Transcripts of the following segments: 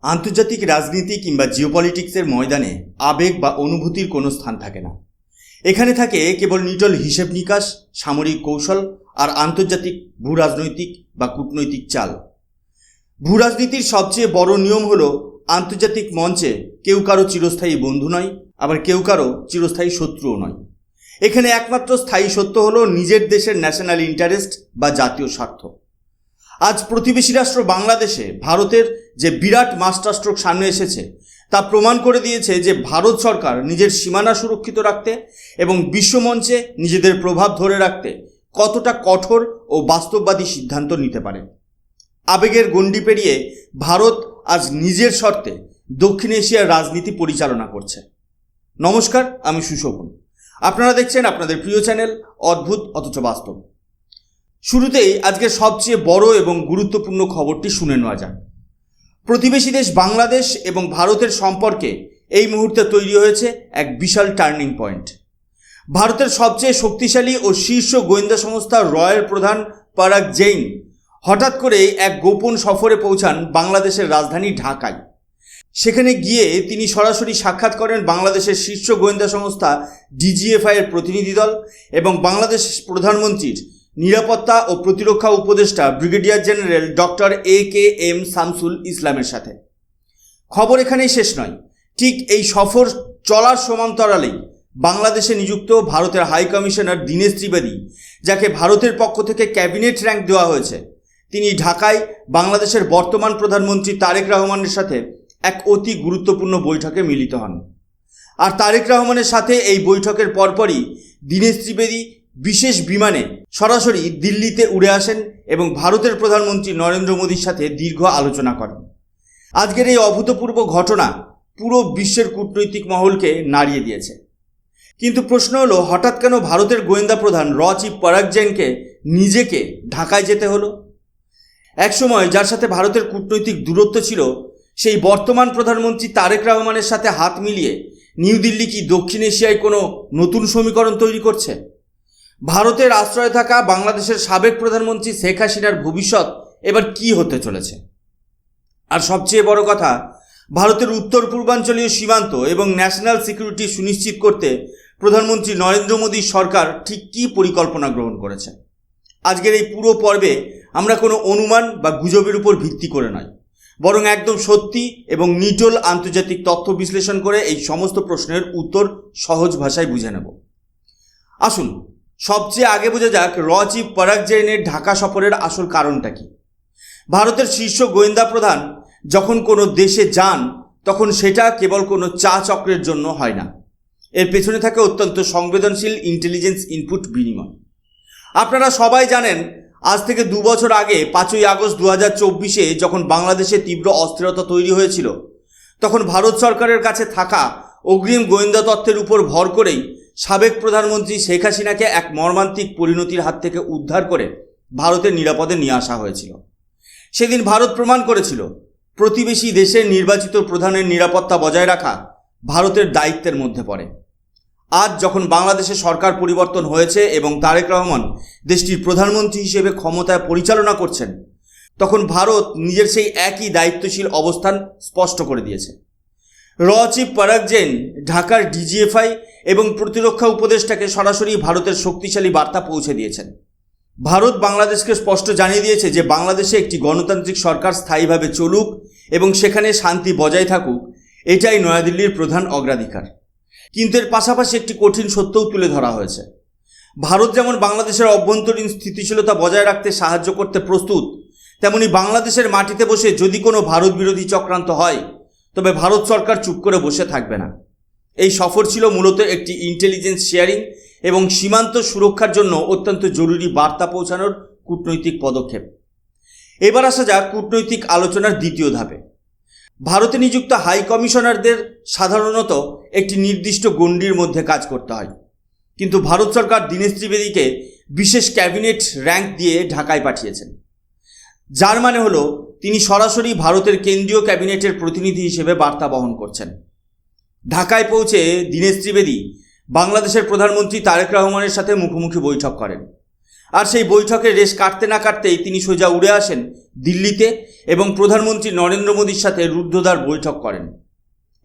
আন্তর্জাতিক রাজনীতি কিংবা জিওপলিটিক্সের ময়দানে আবেগ বা অনুভূতির কোনো স্থান থাকে না। এখানে থাকে কেবল নিটল হিসেব নিকাশ, সামরিক কৌশল আর আন্তর্জাতিক ভূরাজনৈতিক বা কূটনৈতিক চাল। ভূরাজনীতির সবচেয়ে বড় নিয়ম হলো আন্তর্জাতিক মঞ্চে কেউ কারো চিরস্থায়ী বন্ধু নয়, আবার কেউ কারো চিরস্থায়ী শত্রুও নয়। এখানে একমাত্র স্থায়ী সত্য হলো নিজের দেশের ন্যাশনাল ইন্টারেস্ট বা জাতীয় স্বার্থ। আজ প্রতিবেশী রাষ্ট্র বাংলাদেশে ভারতের যে বিরাট মাস্টারস্ট্রোক সামনে এসেছে তা প্রমাণ করে দিয়েছে যে ভারত সরকার নিজের সীমানা সুরক্ষিত রাখতে এবং বিশ্বমঞ্চে নিজেদের প্রভাব ধরে রাখতে কতটা কঠোর ও বাস্তববাদী সিদ্ধান্ত নিতে পারে। আবেগের গণ্ডি পেরিয়ে ভারত আজ নিজের শর্তে দক্ষিণ এশিয়ার রাজনীতি পরিচালনা করছে। নমস্কার, আমি সুশোভন। আপনারা দেখছেন আপনাদের প্রিয় চ্যানেল অদ্ভুত অথচ বাস্তব। শুরুতেই আজকের সবচেয়ে বড় এবং গুরুত্বপূর্ণ খবরটি শুনে নেওয়া যাক। প্রতিবেশী দেশ বাংলাদেশ এবং ভারতের সম্পর্কে এই মুহূর্তে তৈরি হয়েছে এক বিশাল টার্নিং পয়েন্ট। ভারতের সবচেয়ে শক্তিশালী ও শীর্ষ গোয়েন্দা সংস্থা রয়ের প্রধান পরাগ জৈন হঠাৎ করে এক গোপন সফরে পৌঁছান বাংলাদেশের রাজধানী ঢাকায়। সেখানে গিয়ে তিনি সরাসরি সাক্ষাৎ করেন বাংলাদেশের শীর্ষ গোয়েন্দা সংস্থা ডিজিএফআই এর প্রতিনিধি দল এবং বাংলাদেশ প্রধানমন্ত্রীর নিরাপত্তা ও প্রতিরক্ষা উপদেষ্টা brigadier general doctor AKM Shamsul ইসলামের সাথে। খবর এখানেই শেষ নয়। ঠিক এই সফর চলার সমান্তরালেই বাংলাদেশে নিযুক্ত ভারতের হাই কমিশনার দীনেশ ত্রিবেদী, যাকে ভারতের পক্ষ থেকে ক্যাবিনেট র্যাঙ্ক দেওয়া হয়েছে, তিনি ঢাকায় বাংলাদেশের বর্তমান প্রধানমন্ত্রী তারেক রহমানের সাথে এক অতি গুরুত্বপূর্ণ বৈঠকে মিলিত হন। আর তারেক রহমানের সাথে এই বৈঠকের পরপরই দীনেশ ত্রিবেদী বিশেষ বিমানে সরাসরি দিল্লিতে উড়ে আসেন এবং ভারতের প্রধানমন্ত্রী নরেন্দ্র মোদীর সাথে দীর্ঘ আলোচনা করেন। আজকের এই অভূতপূর্ব ঘটনা পুরো বিশ্বের কূটনৈতিক মহলকে নাড়িয়ে দিয়েছে। কিন্তু প্রশ্ন হলো, হঠাৎ কেন ভারতের গোয়েন্দা প্রধান চিফ পরাগ জৈনকে নিজেকে ঢাকায় যেতে হলো? একসময় যার সাথে ভারতের কূটনৈতিক দূরত্ব ছিল, সেই বর্তমান প্রধানমন্ত্রী তারেক রহমানের সাথে হাত মিলিয়ে নিউ দিল্লি কি দক্ষিণ এশিয়ায় কোনো নতুন সমীকরণ তৈরি করছে? ভারতের আশ্রয়ে থাকা বাংলাদেশের সাবেক প্রধানমন্ত্রী শেখ হাসিনার ভবিষ্যৎ এবার কি হতে চলেছে? আর সবচেয়ে বড় কথা, ভারতের উত্তর পূর্বাঞ্চলীয় সীমান্ত এবং ন্যাশনাল সিকিউরিটি সুনিশ্চিত করতে প্রধানমন্ত্রী নরেন্দ্র মোদীর সরকার ঠিক কী পরিকল্পনা গ্রহণ করেছে? আজকের এই পুরো পর্বে আমরা কোনো অনুমান বা গুজবের উপর ভিত্তি করে নয়, বরং একদম সত্যি এবং নিটল আন্তর্জাতিক তথ্য বিশ্লেষণ করে এই সমস্ত প্রশ্নের উত্তর সহজ ভাষায় বুঝে নেব। আসুন সবচেয়ে আগে বোঝা যাক চিফ পরাগ জৈনের ঢাকা সফরের আসল কারণটা কি। ভারতের শীর্ষ গোয়েন্দা প্রধান যখন কোনো দেশে যান, তখন সেটা কেবল কোনো চা চক্রের জন্য হয় না। এর পেছনে থাকে অত্যন্ত সংবেদনশীল ইন্টেলিজেন্স ইনপুট বিনিময়। আপনারা সবাই জানেন, আজ থেকে 2 বছর আগে 5ই আগস্ট 2024-এ যখন বাংলাদেশে তীব্র অস্থিরতা তৈরি হয়েছিল, তখন ভারত সরকারের কাছে থাকা অগ্রিম গোয়েন্দা তথ্যের উপর ভর করেই সাবেক প্রধানমন্ত্রী শেখ হাসিনাকে এক মর্মান্তিক পরিণতির হাত থেকে উদ্ধার করে ভারতের নিরাপদে নিয়ে আসা হয়েছিল। সেদিন ভারত প্রমাণ করেছিল প্রতিবেশী দেশের নির্বাচিত প্রধানের নিরাপত্তা বজায় রাখা ভারতের দায়িত্বের মধ্যে পড়ে। আজ যখন বাংলাদেশে সরকার পরিবর্তন হয়েছে এবং তারেক রহমান দেশটির প্রধানমন্ত্রী হিসেবে ক্ষমতায় পরিচালনা করছেন, তখন ভারত নিজের সেই একই দায়িত্বশীল অবস্থান স্পষ্ট করে দিয়েছে। চিফ পরাগ জৈন ঢাকার ডিজিএফআই এবং প্রতিরক্ষা উপদেষ্টাকে সরাসরি ভারতের শক্তিশালী বার্তা পৌঁছে দিয়েছেন। ভারত বাংলাদেশকে স্পষ্ট জানিয়ে দিয়েছে যে বাংলাদেশে একটি গণতান্ত্রিক সরকার স্থায়ীভাবে চলুক এবং সেখানে শান্তি বজায় থাকুক, এটাই নয়াদিল্লির প্রধান অগ্রাধিকার। কিন্তু এর পাশাপাশি একটি কঠিন সত্যও তুলে ধরা হয়েছে। ভারত যেমন বাংলাদেশের অভ্যন্তরীণ স্থিতিশীলতা বজায় রাখতে সাহায্য করতে প্রস্তুত, তেমনি বাংলাদেশের মাটিতে বসে যদি কোনো ভারত বিরোধী চক্রান্ত হয়, তবে ভারত সরকার চুপ করে বসে থাকবে না। এই সফর ছিল মূলত একটি ইন্টেলিজেন্স শেয়ারিং এবং সীমান্ত সুরক্ষার জন্য অত্যন্ত জরুরি বার্তা পৌঁছানোর কূটনৈতিক পদক্ষেপ। এবার আসা যাক কূটনৈতিক আলোচনার দ্বিতীয় ধাপে। ভারতে নিযুক্ত হাই কমিশনারদের সাধারণত একটি নির্দিষ্ট গণ্ডির মধ্যে কাজ করতে হয়, কিন্তু ভারত সরকার দীনেশ ত্রিবেদীকে বিশেষ ক্যাবিনেট র্যাঙ্ক দিয়ে ঢাকায় পাঠিয়েছেন, যার মানে হলো তিনি সরাসরি ভারতের কেন্দ্রীয় ক্যাবিনেটের প্রতিনিধি হিসেবে বার্তা বহন করছেন। ঢাকায় পৌঁছে দীনেশ ত্রিবেদী বাংলাদেশের প্রধানমন্ত্রী তারেক রহমানের সাথে মুখোমুখি বৈঠক করেন। আর সেই বৈঠকের রেশ কাটতে না কাটতেই তিনি সোজা উড়ে আসেন দিল্লিতে এবং প্রধানমন্ত্রী নরেন্দ্র মোদীর সাথে রুদ্ধদ্বার বৈঠক করেন।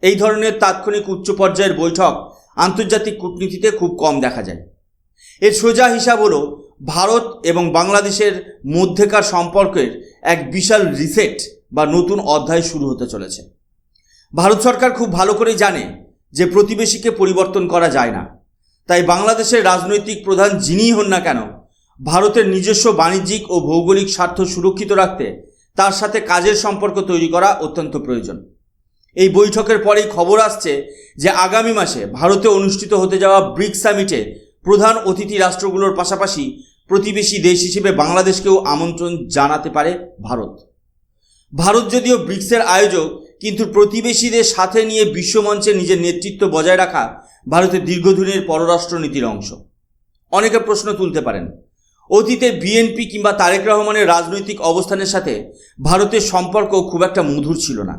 এই ধরনের তাৎক্ষণিক উচ্চ পর্যায়ের বৈঠক আন্তর্জাতিক কূটনীতিতে খুব কম দেখা যায়। এর সোজা হিসাব হলো ভারত এবং বাংলাদেশের মধ্যেকার সম্পর্কের এক বিশাল রিসেট বা নতুন অধ্যায় শুরু হতে চলেছে। ভারত সরকার খুব ভালো করেই জানে যে প্রতিবেশীকে পরিবর্তন করা যায় না, তাই বাংলাদেশের রাজনৈতিক প্রধান যিনিই হন না কেন, ভারতের নিজস্ব বাণিজ্যিক ও ভৌগোলিক স্বার্থ সুরক্ষিত রাখতে তার সাথে কাজের সম্পর্ক তৈরি করা অত্যন্ত প্রয়োজন। এই বৈঠকের পরেই খবর আসছে যে আগামী মাসে ভারতে অনুষ্ঠিত হতে যাওয়া ব্রিক্স সামিটে প্রধান অতিথি রাষ্ট্রগুলোর পাশাপাশি প্রতিবেশী দেশ হিসেবে বাংলাদেশকেও আমন্ত্রণ জানাতে পারে ভারত। ভারত যদিও ব্রিক্সের আয়োজক, কিন্তু প্রতিবেশীদের সাথে নিয়ে বিশ্বমঞ্চে নিজের নেতৃত্ব বজায় রাখা ভারতের দীর্ঘদিনের পররাষ্ট্রনীতির অংশ। অনেকে প্রশ্ন তুলতে পারেন, অতীতে বিএনপি কিংবা তারেক রহমানের রাজনৈতিক অবস্থানের সাথে ভারতের সম্পর্ক খুব একটা মধুর ছিল না।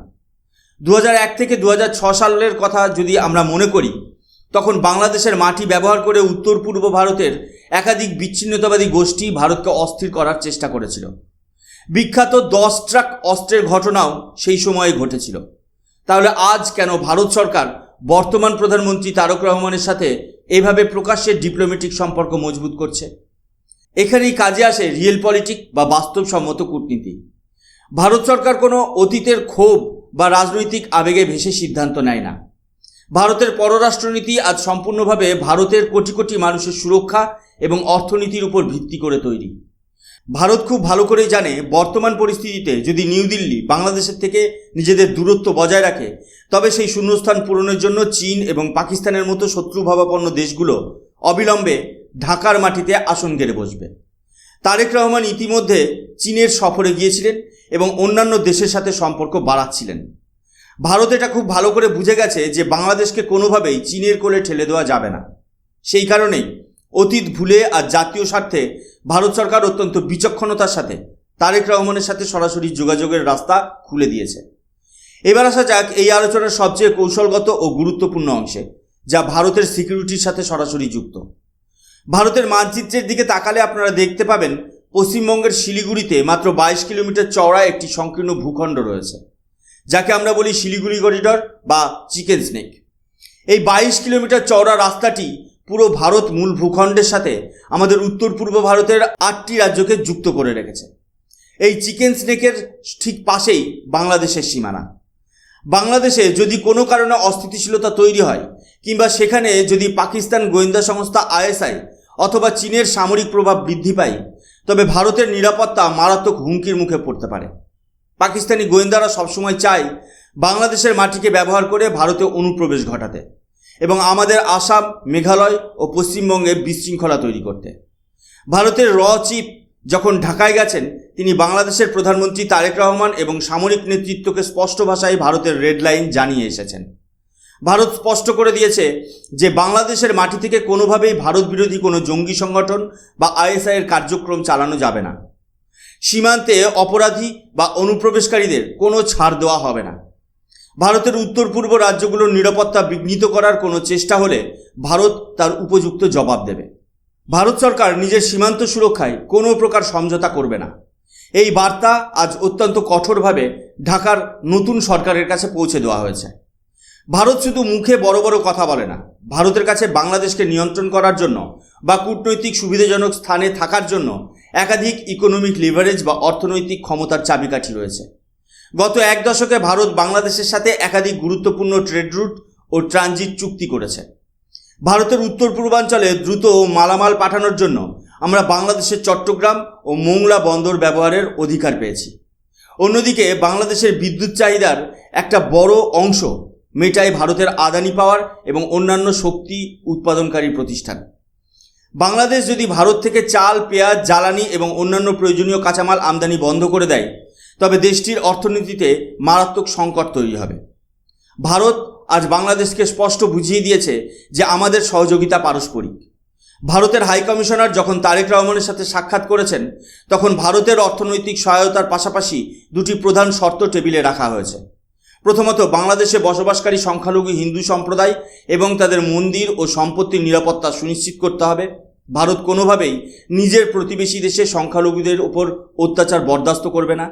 2001 থেকে 2006 সালের কথা যদি আমরা মনে করি, তখন বাংলাদেশের মাটি ব্যবহার করে উত্তর পূর্ব ভারতের একাধিক বিচ্ছিন্নতাবাদী গোষ্ঠী ভারতকে অস্থির করার চেষ্টা করেছিল। বিখ্যাত 10 ট্রাক অস্ত্রের ঘটনাও সেই সময়ে ঘটেছিল। তাহলে আজ কেন ভারত সরকার বর্তমান প্রধানমন্ত্রী তারেক রহমানের সাথে এভাবে প্রকাশ্যে ডিপ্লোম্যাটিক সম্পর্ক মজবুত করছে? এখানেই কাজে আসে রিয়েল পলিটিক বা বাস্তবসম্মত কূটনীতি। ভারত সরকার কোনো অতীতের ক্ষোভ বা রাজনৈতিক আবেগে ভেসে সিদ্ধান্ত নেয় না। ভারতের পররাষ্ট্রনীতি আজ সম্পূর্ণভাবে ভারতের কোটি কোটি মানুষের সুরক্ষা এবং অর্থনীতির উপর ভিত্তি করে তৈরি। ভারত খুব ভালো করেই জানে বর্তমান পরিস্থিতিতে যদি নিউ দিল্লি বাংলাদেশের থেকে নিজেদের দূরত্ব বজায় রাখে, তবে সেই শূন্যস্থান পূরণের জন্য চীন এবং পাকিস্তানের মতো শত্রুভাবাপন্ন দেশগুলো অবিলম্বে ঢাকার মাটিতে আসন গেড়ে বসবে। তারেক রহমান ইতিমধ্যে চীনের সফরে গিয়েছিলেন এবং অন্যান্য দেশের সাথে সম্পর্ক বাড়াচ্ছিলেন। ভারত এটা খুব ভালো করে বুঝে গেছে যে বাংলাদেশকে কোনোভাবেই চীনের কোলে ঠেলে দেওয়া যাবে না। সেই কারণেই অতীত ভুলে আর জাতীয় স্বার্থে ভারত সরকার অত্যন্ত বিচক্ষণতার সাথে তারেক রহমানের সাথে সরাসরি যোগাযোগের রাস্তা খুলে দিয়েছে। এবার আসা যাক এই আলোচনার সবচেয়ে কৌশলগত ও গুরুত্বপূর্ণ অংশে, যা ভারতের সিকিউরিটির সাথে সরাসরি যুক্ত। ভারতের মানচিত্রের দিকে তাকালে আপনারা দেখতে পাবেন পশ্চিমবঙ্গের শিলিগুড়িতে মাত্র 22 কিলোমিটার চওড়া একটি সংকীর্ণ ভূখণ্ড রয়েছে, যাকে আমরা বলি শিলিগুড়ি করিডর বা চিকেন স্নেক। এই 22 কিলোমিটার চওড়া রাস্তাটি পুরো ভারত মূল ভূখণ্ডের সাথে আমাদের উত্তর পূর্ব ভারতের 8টি রাজ্যকে যুক্ত করে রেখেছে। এই চিকেন স্নেকের ঠিক পাশেই বাংলাদেশের সীমানা। বাংলাদেশে যদি কোনো কারণে অস্থিতিশীলতা তৈরি হয় কিংবা সেখানে যদি পাকিস্তান গোয়েন্দা সংস্থা ISI অথবা চীনের সামরিক প্রভাব বৃদ্ধি পায়, তবে ভারতের নিরাপত্তা মারাত্মক হুমকির মুখে পড়তে পারে। পাকিস্তানি গোয়েন্দারা সবসময় চায় বাংলাদেশের মাটিকে ব্যবহার করে ভারতে অনুপ্রবেশ ঘটাতে এবং আমাদের আসাম, মেঘালয় ও পশ্চিমবঙ্গে বিশৃঙ্খলা তৈরি করতে। ভারতের চিফ যখন ঢাকায় গেছেন, তিনি বাংলাদেশের প্রধানমন্ত্রী তারেক রহমান এবং সামরিক নেতৃত্বকে স্পষ্ট ভাষায় ভারতের রেড লাইন জানিয়ে এসেছেন। ভারত স্পষ্ট করে দিয়েছে যে বাংলাদেশের মাটি থেকে কোনোভাবেই ভারত বিরোধী কোনো জঙ্গি সংগঠন বা ISI এর কার্যক্রম চালানো যাবে না। সীমান্তে অপরাধী বা অনুপ্রবেশকারীদের কোনো ছাড় দেওয়া হবে না। ভারতের উত্তর পূর্ব রাজ্যগুলোর নিরাপত্তা বিঘ্নিত করার কোনো চেষ্টা হলে ভারত তার উপযুক্ত জবাব দেবে। ভারত সরকার নিজের সীমান্ত সুরক্ষায় কোনো প্রকার সমঝোতা করবে না। এই বার্তা আজ অত্যন্ত কঠোরভাবে ঢাকার নতুন সরকারের কাছে পৌঁছে দেওয়া হয়েছে। ভারত শুধু মুখে বড় বড় কথা বলে না, ভারতের কাছে বাংলাদেশকে নিয়ন্ত্রণ করার জন্য বা কূটনৈতিক সুবিধাজনক স্থানে থাকার জন্য একাধিক ইকোনমিক লিভারেজ বা অর্থনৈতিক ক্ষমতার চাবিকাঠি রয়েছে। গত 1 দশকে ভারত বাংলাদেশের সাথে একাধিক গুরুত্বপূর্ণ ট্রেড রুট ও ট্রানজিট চুক্তি করেছে। ভারতের উত্তর পূর্বাঞ্চলে দ্রুত মালামাল পাঠানোর জন্য আমরা বাংলাদেশের চট্টগ্রাম ও মোংলা বন্দর ব্যবহারের অধিকার পেয়েছি। অন্যদিকে বাংলাদেশের বিদ্যুৎ চাহিদার একটা বড় অংশ মেটায় ভারতের আদানি পাওয়ার এবং অন্যান্য শক্তি উৎপাদনকারী প্রতিষ্ঠান। বাংলাদেশ যদি ভারত থেকে চাল, পেঁয়াজ, জ্বালানি এবং অন্যান্য প্রয়োজনীয় কাঁচামাল আমদানি বন্ধ করে দেয়, তবে দেশটির অর্থনীতিতে মারাত্মক সংকট তৈরি হবে। ভারত আজ বাংলাদেশকে স্পষ্ট বুঝিয়ে দিয়েছে যে আমাদের সহযোগিতা পারস্পরিক। ভারতের হাই কমিশনার যখন তারেক রহমানের সাথে সাক্ষাৎ করেছেন, তখন ভারতের অর্থনৈতিক সহায়তার পাশাপাশি দুটি প্রধান শর্ত টেবিলে রাখা হয়েছে। প্রথমত, বাংলাদেশে বসবাসকারী সংখ্যালঘু হিন্দু সম্প্রদায় এবং তাদের মন্দির ও সম্পত্তির নিরাপত্তা সুনিশ্চিত করতে হবে। ভারত কোনোভাবেই নিজের প্রতিবেশী দেশের সংখ্যালঘুদের ওপর অত্যাচার বরদাস্ত করবে না।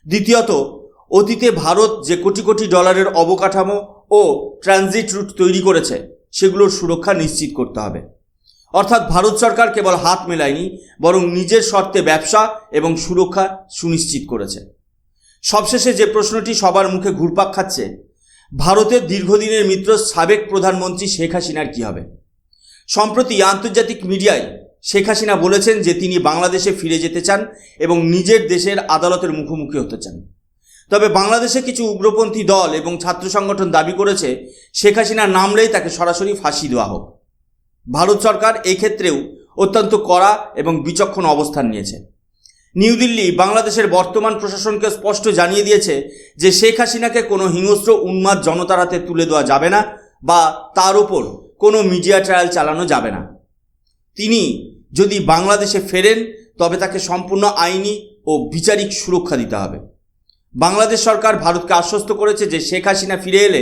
দ্বিতীয়ত, অতীতে ভারত যে কোটি কোটি ডলারের অবকাঠামো ও ট্রানজিট রুট তৈরি করেছে সেগুলোর সুরক্ষা নিশ্চিত করতে হবে। অর্থাৎ ভারত সরকার কেবল হাত মেলায়নি, বরং নিজের শর্তে ব্যবসা এবং সুরক্ষা সুনিশ্চিত করেছে। সবশেষে যে প্রশ্নটি সবার মুখে ঘুরপাক খাচ্ছে, ভারতের দীর্ঘদিনের মিত্র সাবেক প্রধানমন্ত্রী শেখ হাসিনার কী হবে? সম্প্রতি আন্তর্জাতিক মিডিয়ায় শেখ হাসিনা বলেছেন যে তিনি বাংলাদেশে ফিরে যেতে চান এবং নিজের দেশের আদালতের মুখোমুখি হতে চান। তবে বাংলাদেশে কিছু উগ্রপন্থী দল এবং ছাত্র সংগঠন দাবি করেছে শেখ হাসিনা নামলেই তাকে সরাসরি ফাঁসি দেওয়া হোক। ভারত সরকার এই ক্ষেত্রেও অত্যন্ত কড়া এবং বিচক্ষণ অবস্থান নিয়েছে। নিউ দিল্লি বাংলাদেশের বর্তমান প্রশাসনকে স্পষ্ট জানিয়ে দিয়েছে যে শেখ হাসিনাকে কোনো হিংস্র উন্মাদ জনতার হাতে তুলে দেওয়া যাবে না বা তার উপর কোনো মিডিয়া ট্রায়াল চালানো যাবে না। তিনি যদি বাংলাদেশে ফেরেন তবে তাকে সম্পূর্ণ আইনি ও বিচারিক সুরক্ষা দিতে হবে। বাংলাদেশ সরকার ভারতকে আশ্বস্ত করেছে যে শেখ হাসিনা ফিরে এলে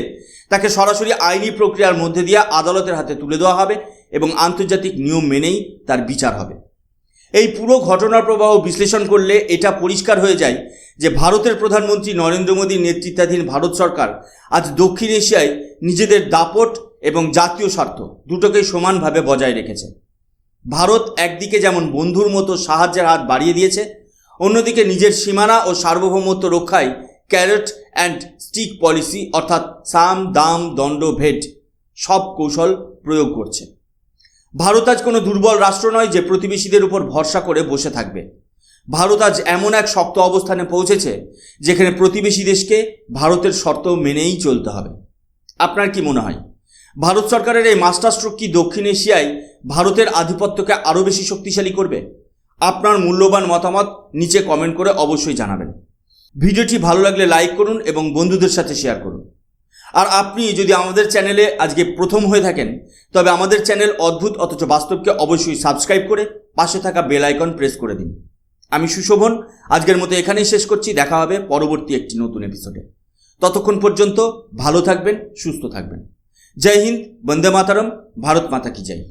তাকে সরাসরি আইনি প্রক্রিয়ার মধ্যে দিয়ে আদালতের হাতে তুলে দেওয়া হবে এবং আন্তর্জাতিক নিয়ম মেনেই তার বিচার হবে। এই পুরো ঘটনার প্রবাহ বিশ্লেষণ করলে এটা পরিষ্কার হয়ে যায় যে ভারতের প্রধানমন্ত্রী নরেন্দ্র মোদীর নেতৃত্বাধীন ভারত সরকার আজ দক্ষিণ এশিয়ায় নিজেদের দাপট এবং জাতীয় স্বার্থ দুটোকেই সমানভাবে বজায় রেখেছে। ভারত একদিকে যেমন বন্ধুর মতো সাহায্যের হাত বাড়িয়ে দিয়েছে, অন্যদিকে নিজের সীমানা ও সার্বভৌমত্ব রক্ষায় ক্যারট অ্যান্ড স্টিক পলিসি অর্থাৎ সাম দাম দণ্ড ভেট সব কৌশল প্রয়োগ করছে। ভারত আজ কোনো দুর্বল রাষ্ট্র নয় যে প্রতিবেশীদের উপর ভরসা করে বসে থাকবে। ভারত আজ এমন এক শক্ত অবস্থানে পৌঁছেছে যেখানে প্রতিবেশী দেশকে ভারতের শর্ত মেনেই চলতে হবে। আপনার কি মনে হয়, ভারত সরকারের এই মাস্টার স্ট্রোক কি দক্ষিণ এশিয়ায় ভারতের আধিপত্যকে আরও বেশি শক্তিশালী করবে? আপনার মূল্যবান মতামত নিচে কমেন্ট করে অবশ্যই জানাবেন। ভিডিওটি ভালো লাগলে লাইক করুন এবং বন্ধুদের সাথে শেয়ার করুন। আর আপনি যদি আমাদের চ্যানেলে আজকে প্রথম হয়ে থাকেন তবে আমাদের চ্যানেল অদ্ভুত অথচ বাস্তবকে অবশ্যই সাবস্ক্রাইব করে পাশে থাকা বেল আইকন প্রেস করে দিন। আমি সুশোভন, আজকের মতো এখানেই শেষ করছি। দেখা হবে পরবর্তী একটি নতুন এপিসোডে। ততক্ষণ পর্যন্ত ভালো থাকবেন, সুস্থ থাকবেন। জয় হিন্দ, বন্দে মাতরম, ভারত মাতা কি জয়।